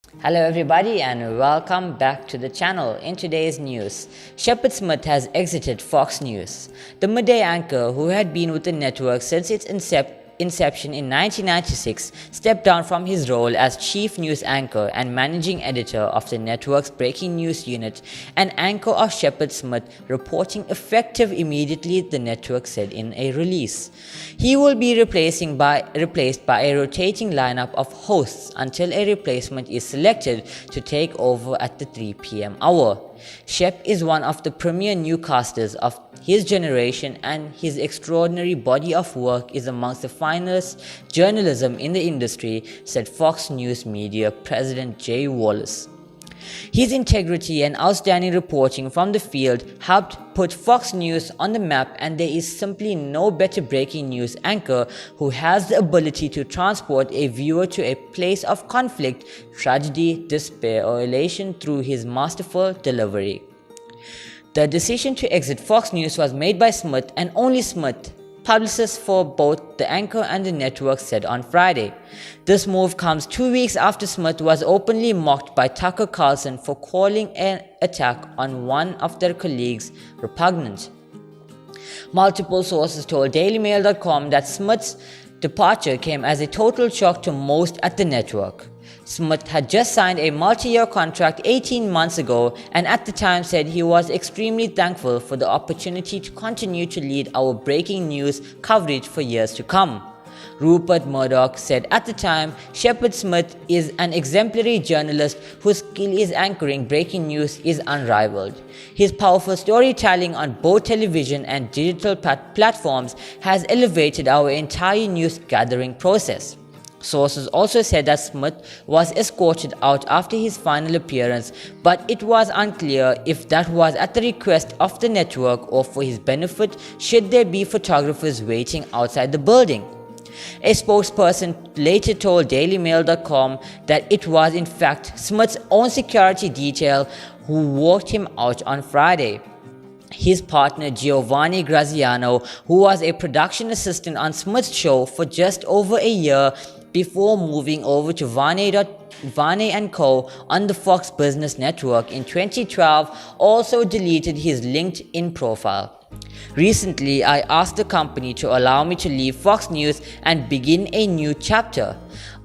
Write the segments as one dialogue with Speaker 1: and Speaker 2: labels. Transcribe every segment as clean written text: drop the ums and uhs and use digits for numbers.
Speaker 1: Hello everybody and welcome back to the channel. In today's news, Shepard Smith has exited Fox News. The midday anchor, who had been with the network since its inception in 1996, stepped down from his role as chief news anchor and managing editor of the network's breaking news unit and anchor of Shepard Smith, reporting effective immediately, the network said in a release. He will be replaced by a rotating lineup of hosts until a replacement is selected to take over at the 3 p.m. hour. Shep is one of the premier newscasters of his generation, and his extraordinary body of work is amongst the finest journalism in the industry, said Fox News Media President Jay Wallace. His integrity and outstanding reporting from the field helped put Fox News on the map, and there is simply no better breaking news anchor who has the ability to transport a viewer to a place of conflict, tragedy, despair, or elation through his masterful delivery. The decision to exit Fox News was made by Smith and only Smith. Publicists for both the anchor and the network said on Friday. This move comes 2 weeks after Smith was openly mocked by Tucker Carlson for calling an attack on one of their colleagues repugnant. Multiple sources told DailyMail.com that Smith's departure came as a total shock to most at the network. Smith had just signed a multi-year contract 18 months ago, and at the time said he was extremely thankful for the opportunity to continue to lead our breaking news coverage for years to come. Rupert Murdoch said at the time, Shepard Smith is an exemplary journalist whose skill in anchoring breaking news is unrivaled. His powerful storytelling on both television and digital platforms has elevated our entire news gathering process. Sources also said that Smith was escorted out after his final appearance, but it was unclear if that was at the request of the network or for his benefit should there be photographers waiting outside the building. A spokesperson later told DailyMail.com that it was in fact Smith's own security detail who walked him out on Friday. His partner Giovanni Graziano, who was a production assistant on Smith's show for just over a year before moving over to Varney & Co. on the Fox Business Network in 2012, also deleted his LinkedIn profile. Recently, I asked the company to allow me to leave Fox News and begin a new chapter.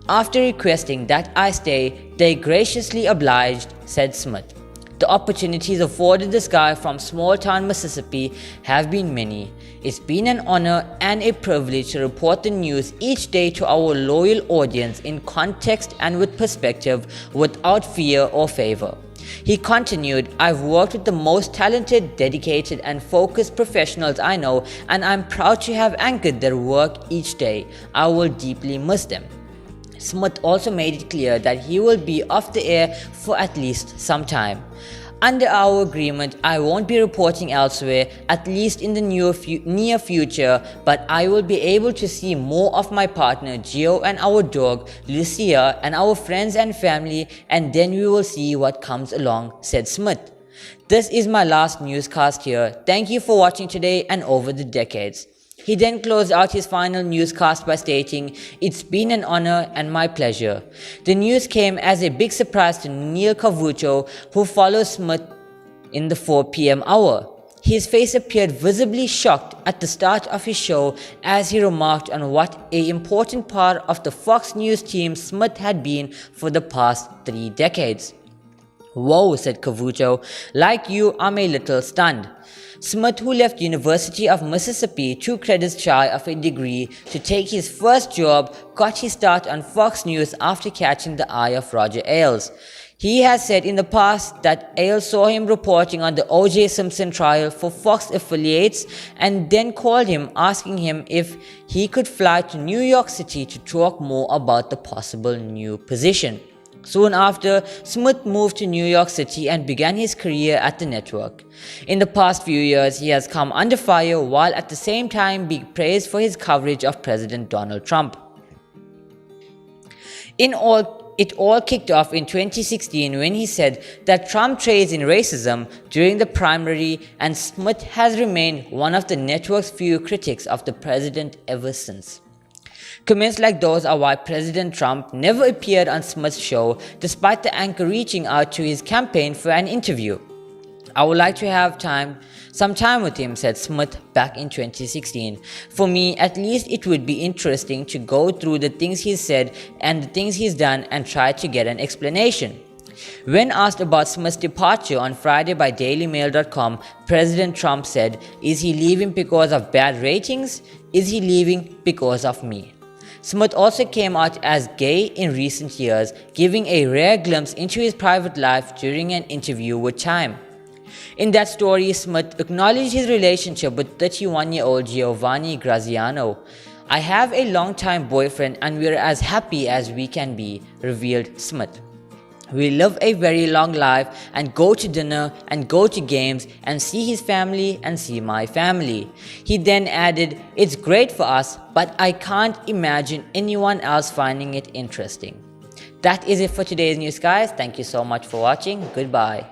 Speaker 1: After requesting that I stay, they graciously obliged, said Smith. The opportunities afforded this guy from small-town Mississippi have been many. It's been an honor and a privilege to report the news each day to our loyal audience in context and with perspective, without fear or favor. He continued, I've worked with the most talented, dedicated and focused professionals I know, and I'm proud to have anchored their work each day. I will deeply miss them. Smith also made it clear that he will be off the air for at least some time. Under our agreement, I won't be reporting elsewhere, at least in the near future, but I will be able to see more of my partner Gio and our dog Lucia and our friends and family, and then we will see what comes along, said Smith. This is my last newscast here. Thank you for watching today and over the decades. He then closed out his final newscast by stating, It's been an honor and my pleasure. The news came as a big surprise to Neil Cavuto, who follows Smith in the 4 p.m. hour. His face appeared visibly shocked at the start of his show as he remarked on what an important part of the Fox News team Smith had been for the past 3 decades. Whoa, said Cavuto, like you, I'm a little stunned. Smith, who left University of Mississippi 2 credits shy of a degree to take his first job, got his start on Fox News after catching the eye of Roger Ailes. He has said in the past that Ailes saw him reporting on the O.J. Simpson trial for Fox affiliates and then called him asking him if he could fly to New York City to talk more about the possible new position. Soon after, Smith moved to New York City and began his career at the network. In the past few years, he has come under fire while at the same time being praised for his coverage of President Donald Trump. It all kicked off in 2016 when he said that Trump trades in racism during the primary, and Smith has remained one of the network's few critics of the president ever since. Comments like those are why President Trump never appeared on Smith's show despite the anchor reaching out to his campaign for an interview. "I would like to have some time with him," said Smith back in 2016. "For me, at least it would be interesting to go through the things he's said and the things he's done and try to get an explanation." When asked about Smith's departure on Friday by DailyMail.com, President Trump said, "Is he leaving because of bad ratings? Is he leaving because of me?" Smith also came out as gay in recent years, giving a rare glimpse into his private life during an interview with Time. In that story, Smith acknowledged his relationship with 31-year-old Giovanni Graziano. "I have a long-time boyfriend and we're as happy as we can be," revealed Smith. "We live a very long life and go to dinner and go to games and see his family and see my family." He then added, "It's great for us, but I can't imagine anyone else finding it interesting." That is it for today's news, guys. Thank you so much for watching. Goodbye.